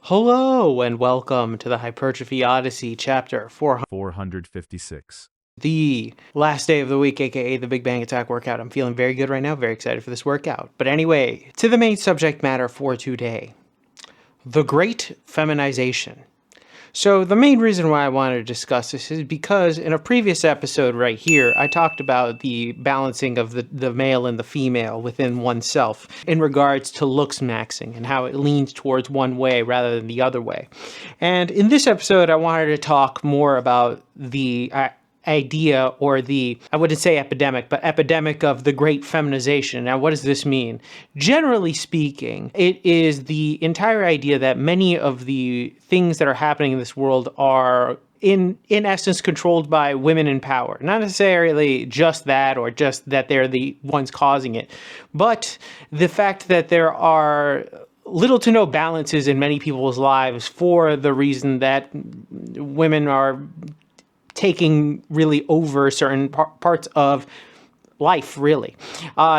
Hello and welcome to the Hypertrophy Odyssey chapter 456. the last day of the week, aka the Big Bang Attack workout. I'm feeling very good right now, very excited for this workout. But anyway, to the main subject matter for today, the Great Feminization. So the main reason why I wanted to discuss this is because in a previous episode right here, I talked about the balancing of the male and the female within oneself in regards to looks maxing and how it leans towards one way rather than the other way. And in this episode, I wanted to talk more about the idea or I wouldn't say epidemic, but epidemic of the Great Feminization. Now, what does this mean? Generally speaking, it is the entire idea that many of the things that are happening in this world are in essence controlled by women in power. Not necessarily just that or just that they're the ones causing it, but the fact that there are little to no balances in many people's lives for the reason that women are taking really over certain parts of life, really.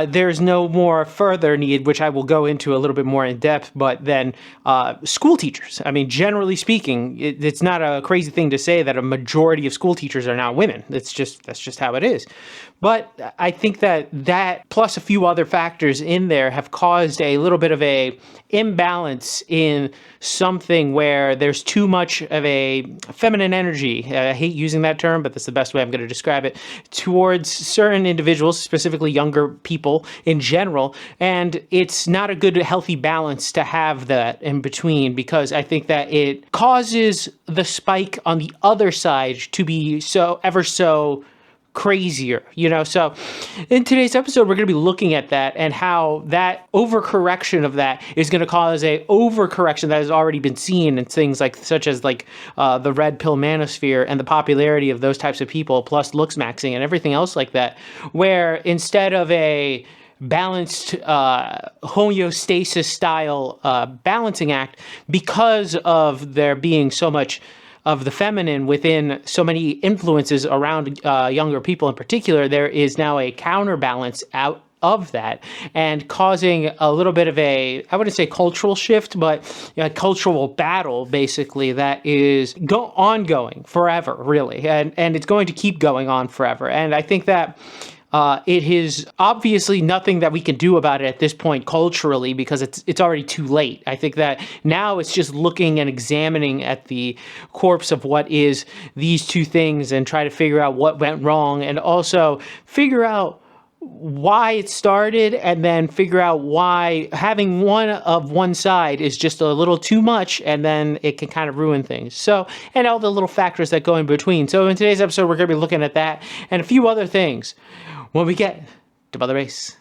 There's no more further need, which I will go into a little bit more in depth, but then school teachers. I mean, generally speaking, it's not a crazy thing to say that a majority of school teachers are now women. That's just how it is. But I think that plus a few other factors in there have caused a little bit of a imbalance in something where there's too much of a feminine energy. I hate using that term, but that's the best way I'm going to describe it, towards certain individuals, specifically younger people in general. And it's not a good, healthy balance to have that in between, because I think that it causes the spike on the other side to be so ever so crazier, So in today's episode, we're going to be looking at that and how that overcorrection of that is going to cause a overcorrection that has already been seen in things such as the red pill manosphere and the popularity of those types of people, plus looks maxing and everything else like that, where instead of a balanced homeostasis style balancing act, because of there being so much of the feminine within so many influences around younger people in particular, there is now a counterbalance out of that and causing a little bit of I wouldn't say cultural shift, but a cultural battle basically that is ongoing forever, really. And it's going to keep going on forever. And I think that it is obviously nothing that we can do about it at this point culturally, because it's already too late. I think that now it's just looking and examining at the corpse of what is these two things and try to figure out what went wrong, and also figure out why it started, and then figure out why having one side is just a little too much, and then it can kind of ruin things. So, and all the little factors that go in between. So in today's episode, we're going to be looking at that and a few other things when we get to Mother Race.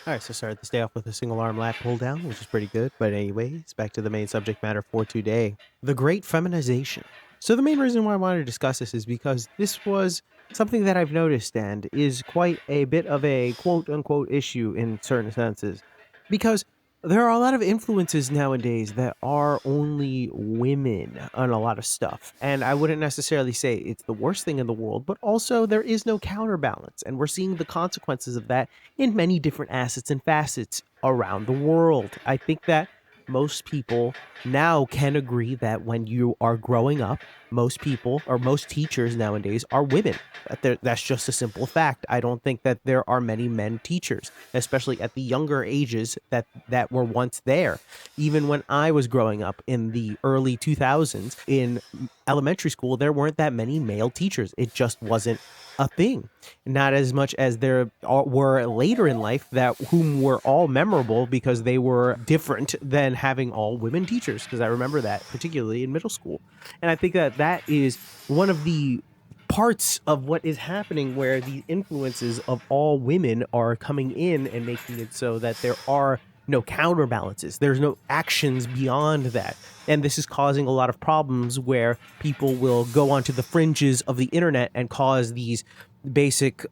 All right, so started this day off with a single arm lat pull down, which is pretty good. But anyways, back to the main subject matter for today, the Great Feminization. So the main reason why I wanted to discuss this is because this was something that I've noticed and is quite a bit of a quote-unquote issue in certain senses. Because there are a lot of influences nowadays that are only women on a lot of stuff. And I wouldn't necessarily say it's the worst thing in the world, but also there is no counterbalance. And we're seeing the consequences of that in many different assets and facets around the world. I think that most people now can agree that when you are growing up, most people or most teachers nowadays are women. That's just a simple fact. I don't think that there are many men teachers, especially at the younger ages that were once there. Even when I was growing up in the early 2000s in elementary school, there weren't that many male teachers. It just wasn't a thing. Not as much as there were later in life whom were all memorable because they were different than having all women teachers, because I remember that particularly in middle school. And I think that is one of the parts of what is happening, where the influences of all women are coming in and making it so that there are no counterbalances. There's no actions beyond that. And this is causing a lot of problems where people will go onto the fringes of the internet and cause these basic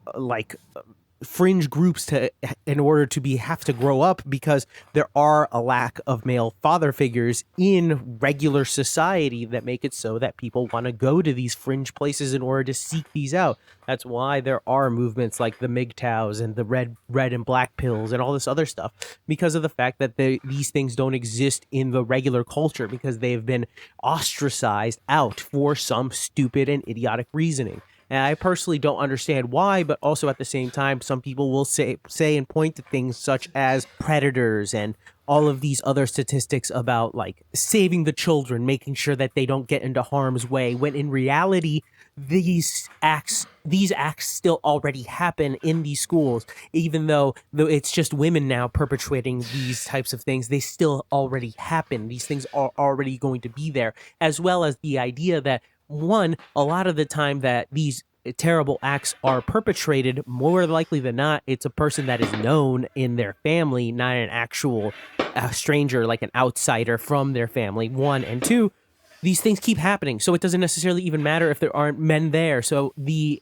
fringe groups to in order to have to grow up, because there are a lack of male father figures in regular society that make it so that people want to go to these fringe places in order to seek these out. That's why there are movements like the MGTOWs and the red and black pills and all this other stuff, because of the fact that these things don't exist in the regular culture because they've been ostracized out for some stupid and idiotic reasoning. And I personally don't understand why, but also at the same time, some people will say and point to things such as predators and all of these other statistics about like saving the children, making sure that they don't get into harm's way, when in reality, these acts still already happen in these schools. Even though it's just women now perpetrating these types of things, they still already happen. These things are already going to be there, as well as the idea that, one, a lot of the time that these terrible acts are perpetrated, more likely than not, it's a person that is known in their family, not an actual stranger, like an outsider from their family, one. And two, these things keep happening, so it doesn't necessarily even matter if there aren't men there. So the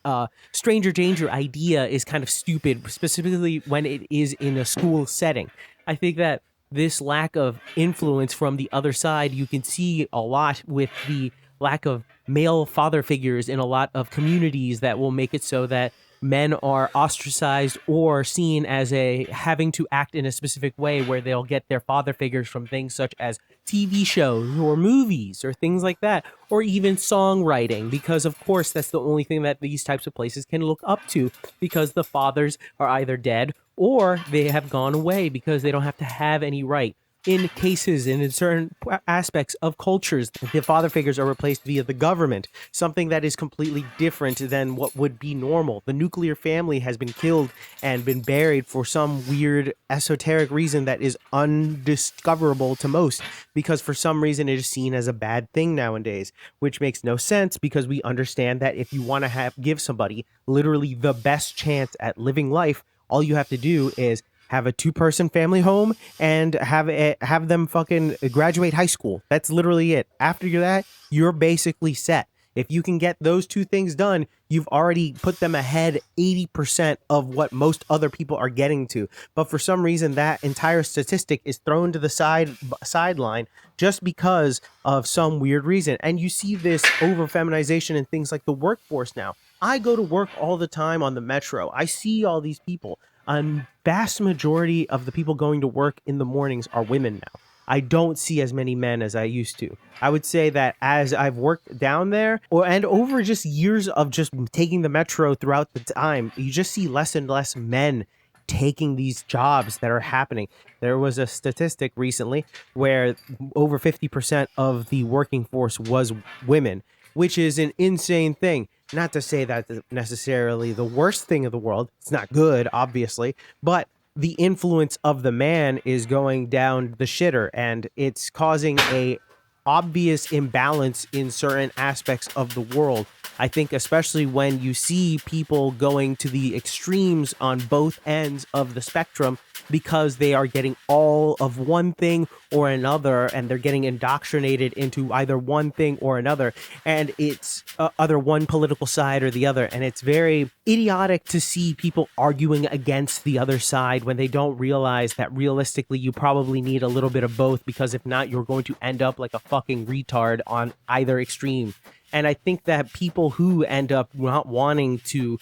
stranger danger idea is kind of stupid, specifically when it is in a school setting. I think that this lack of influence from the other side, you can see a lot with the lack of male father figures in a lot of communities, that will make it so that men are ostracized or seen as having to act in a specific way, where they'll get their father figures from things such as TV shows or movies or things like that, or even songwriting, because of course that's the only thing that these types of places can look up to, because the fathers are either dead or they have gone away because they don't have to have any right. In cases and in certain aspects of cultures, the father figures are replaced via the government, something that is completely different than what would be normal. The nuclear family has been killed and been buried for some weird esoteric reason that is undiscoverable to most, because for some reason it is seen as a bad thing nowadays, which makes no sense, because we understand that if you want to give somebody literally the best chance at living life, all you have to do is have a 2-person family home and have them fucking graduate high school. That's literally it. After that, you're basically set. If you can get those two things done, you've already put them ahead 80% of what most other people are getting to. But for some reason, that entire statistic is thrown to the sideline just because of some weird reason. And you see this over feminization in things like the workforce now. I go to work all the time on the metro. I see all these people. A vast majority of the people going to work in the mornings are women now. I don't see as many men as I used to. I would say that as I've worked down there, and over just years of just taking the metro throughout the time, you just see less and less men taking these jobs that are happening. There was a statistic recently where over 50% of the working force was women, which is an insane thing. Not to say that necessarily the worst thing in the world. It's not good, obviously, but the influence of the man is going down the shitter, and it's causing a obvious imbalance in certain aspects of the world. I think especially when you see people going to the extremes on both ends of the spectrum, because they are getting all of one thing or another, and they're getting indoctrinated into either one thing or another, and it's either one political side or the other. And it's very idiotic to see people arguing against the other side when they don't realize that realistically you probably need a little bit of both, because if not, you're going to end up like a fucking retard on either extreme. And I think that people who end up not wanting to,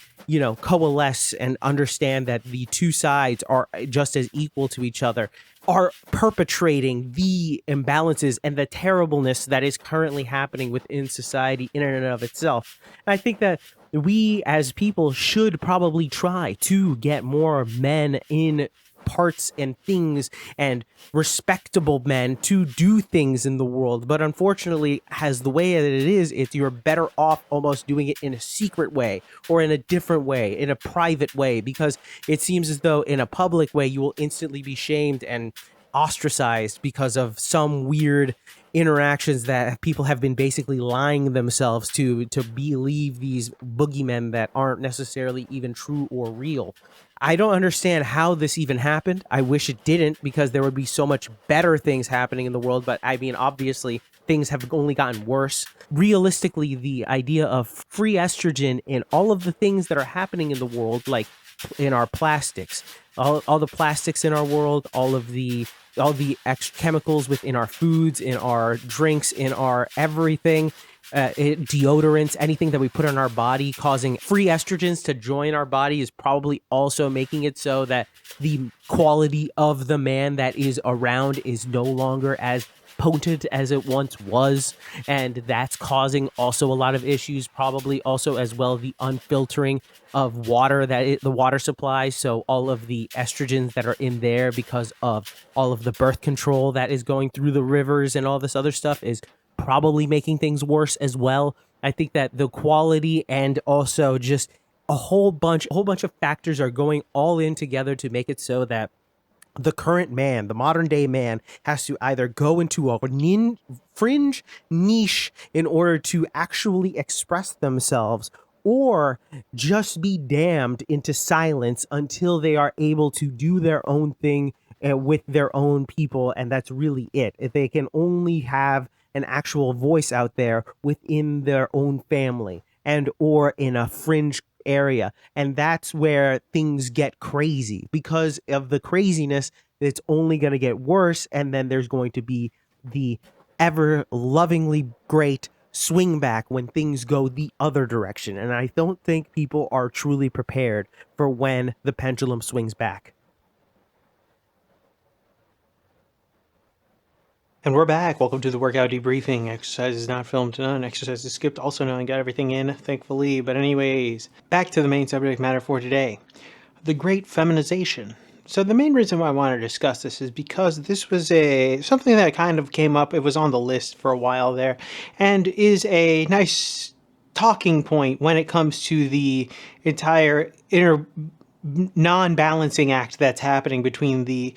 coalesce and understand that the two sides are just as equal to each other are perpetrating the imbalances and the terribleness that is currently happening within society in and of itself. And I think that we as people should probably try to get more men in parts and things, and respectable men to do things in the world. But unfortunately, as the way that it is, you're better off almost doing it in a secret way, or in a different way, in a private way, because it seems as though in a public way you will instantly be shamed and ostracized because of some weird interactions that people have been basically lying themselves to believe these boogeymen that aren't necessarily even true or real. I don't understand how this even happened. I wish it didn't, because there would be so much better things happening in the world. But I mean, obviously, things have only gotten worse. Realistically, the idea of free estrogen and all of the things that are happening in the world, like our plastics, all the plastics in our world, all the extra chemicals within our foods, in our drinks, in our everything, deodorants, anything that we put on our body, causing free estrogens to join our body, is probably also making it so that the quality of the man that is around is no longer as potent as it once was, and that's causing also a lot of issues, probably also as well the unfiltering of water, the water supply. So all of the estrogens that are in there because of all of the birth control that is going through the rivers and all this other stuff is probably making things worse as well. I think that the quality and also just a whole bunch of factors are going all in together to make it so that the current man, the modern day man, has to either go into a fringe niche in order to actually express themselves, or just be damned into silence until they are able to do their own thing with their own people. And that's really it. If they can only have an actual voice out there within their own family and or in a fringe area, and that's where things get crazy. Because of the craziness, it's only going to get worse, and then there's going to be the ever lovingly great swing back when things go the other direction. And I don't think people are truly prepared for when the pendulum swings back. And we're back. Welcome to the workout debriefing. Exercise is not filmed, none. Exercise is skipped, also none. Got everything in, thankfully. But anyways, back to the main subject matter for today. The Great Feminization. So the main reason why I wanted to discuss this is because this was something that kind of came up. It was on the list for a while there, and is a nice talking point when it comes to the entire inner non-balancing act that's happening between the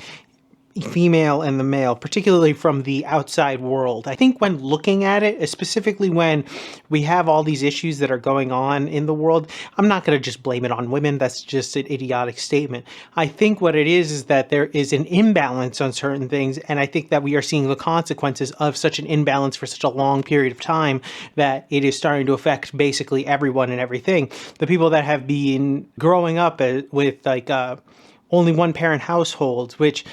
female and the male, particularly from the outside world. I think when looking at it, specifically when we have all these issues that are going on in the world, I'm not going to just blame it on women. That's just an idiotic statement. I think what it is that there is an imbalance on certain things, and I think that we are seeing the consequences of such an imbalance for such a long period of time that it is starting to affect basically everyone and everything. The people that have been growing up with only one parent households, which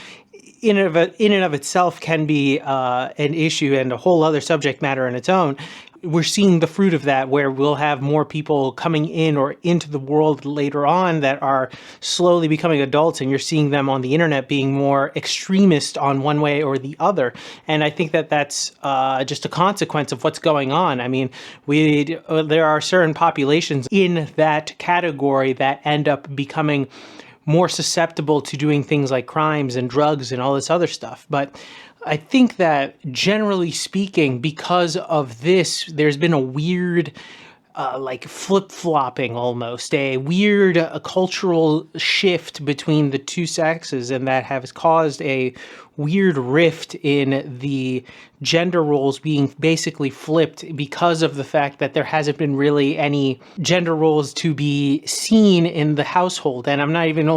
in and of itself can be an issue and a whole other subject matter in its own. We're seeing the fruit of that, where we'll have more people coming in or into the world later on that are slowly becoming adults, and you're seeing them on the internet being more extremist on one way or the other. And I think that that's just a consequence of what's going on. I mean, there are certain populations in that category that end up becoming more susceptible to doing things like crimes and drugs and all this other stuff. But I think that generally speaking, because of this, there's been a weird flip-flopping, almost a weird cultural shift between the two sexes, and that has caused a weird rift in the gender roles being basically flipped because of the fact that there hasn't been really any gender roles to be seen in the household. And I'm not even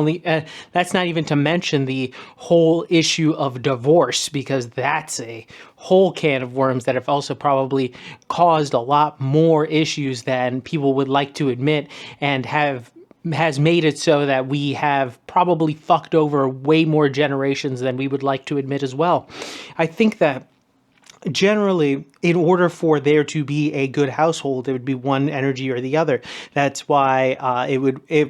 that's not even to mention the whole issue of divorce, because that's a whole can of worms that have also probably caused a lot more issues than people would like to admit, and has made it so that we have probably fucked over way more generations than we would like to admit as well. I think that generally, in order for there to be a good household, it would be one energy or the other. That's why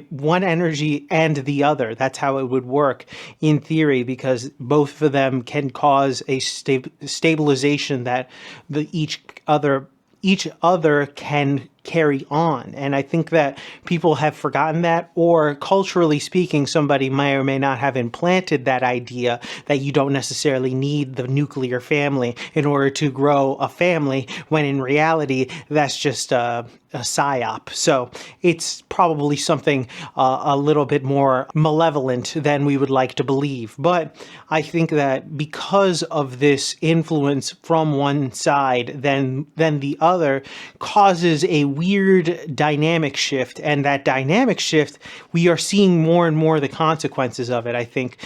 one energy and the other. That's how it would work in theory, because both of them can cause a stabilization that each other can carry on. And I think that people have forgotten that, or culturally speaking, somebody may or may not have implanted that idea that you don't necessarily need the nuclear family in order to grow a family, when in reality, that's just a psyop. So it's probably something a little bit more malevolent than we would like to believe. But I think that because of this influence from one side, then the other causes a weird dynamic shift. And that dynamic shift, we are seeing more and more the consequences of it. I think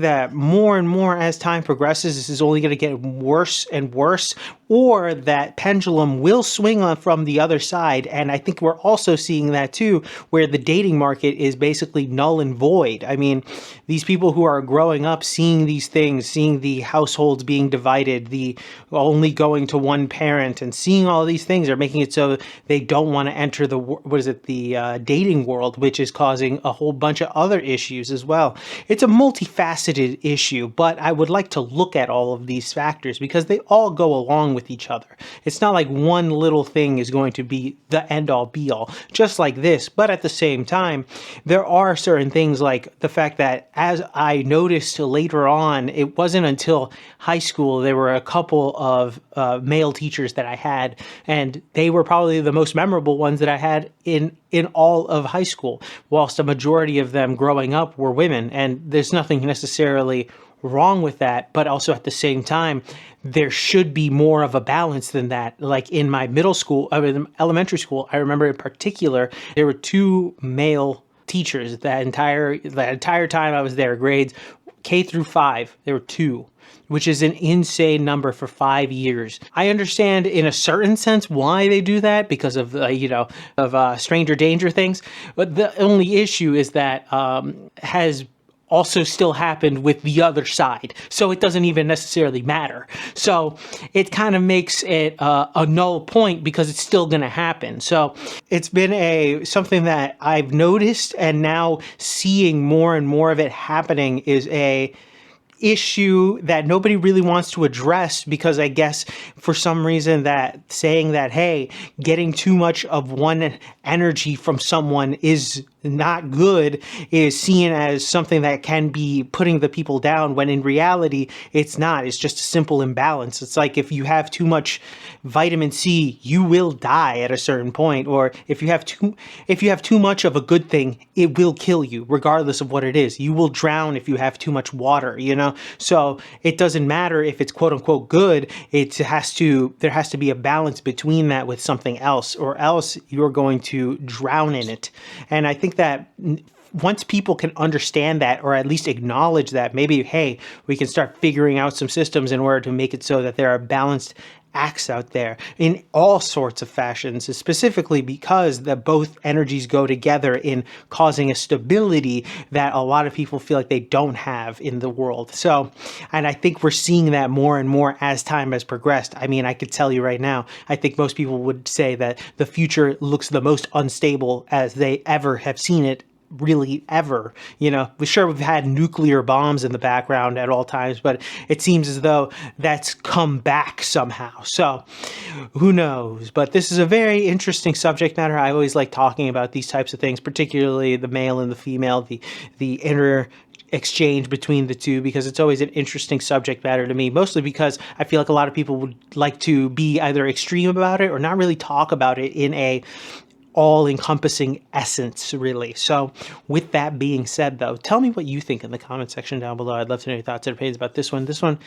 that more and more as time progresses, this is only going to get worse and worse, or that pendulum will swing on from the other side. And I think we're also seeing that too, where the dating market is basically null and void. I mean, these people who are growing up seeing these things, seeing the households being divided, the only going to one parent, and seeing all these things are making it so they don't want to enter the dating world, which is causing a whole bunch of other issues as well. It's a multifaceted issue, but I would like to look at all of these factors because they all go along with each other. It's not like one little thing is going to be the end all be all, just like this. But at the same time, there are certain things like the fact that, as I noticed later on, it wasn't until high school, there were a couple of male teachers that I had, and they were probably the most memorable ones that I had in all of high school, whilst a majority of them growing up were women. And there's nothing necessarily wrong with that, but also at the same time, there should be more of a balance than that. Like in my elementary school, I remember in particular, there were 2 male teachers that entire time I was there, grades K through 5, there were 2, which is an insane number for 5 years. I understand in a certain sense why they do that because of stranger danger things, but the only issue is that has also still happened with the other side. So it doesn't even necessarily matter. So it kind of makes it a null point because it's still going to happen. So it's been something that I've noticed, and now seeing more and more of it happening is a issue that nobody really wants to address, because I guess for some reason that saying that, hey, getting too much of one energy from someone is not good is seen as something that can be putting the people down, when in reality it's not. It's just a simple imbalance. It's like if you have too much vitamin C, you will die at a certain point, or if you have too much of a good thing, it will kill you regardless of what it is. You will drown if you have too much water, So it doesn't matter if it's quote unquote good. There has to be a balance between that with something else, or else you're going to drown in it. And I think that once people can understand that, or at least acknowledge that, maybe, hey, we can start figuring out some systems in order to make it so that there are balanced acts out there in all sorts of fashions, specifically because that both energies go together in causing a stability that a lot of people feel like they don't have in the world. So, and I think we're seeing that more and more as time has progressed. I mean, I could tell you right now, I think most people would say that the future looks the most unstable as they ever have seen it, really ever. We've had nuclear bombs in the background at all times, but it seems as though that's come back somehow. So who knows? But this is a very interesting subject matter. I always like talking about these types of things, particularly the male and the female, the inner exchange between the two, because it's always an interesting subject matter to me, mostly because I feel like a lot of people would like to be either extreme about it or not really talk about it in a all-encompassing essence, really. So with that being said, though, tell me what you think in the comment section down below. I'd love to know your thoughts and opinions about this one. This one,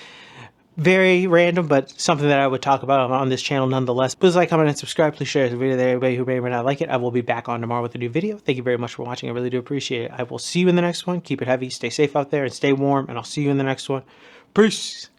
very random, but something that I would talk about on this channel nonetheless. Please like, comment, and subscribe. Please share this video with everybody who may or may not like it. I will be back on tomorrow with a new video. Thank you very much for watching. I really do appreciate it. I will see you in the next one. Keep it heavy, stay safe out there, and stay warm, and I'll see you in the next one. Peace!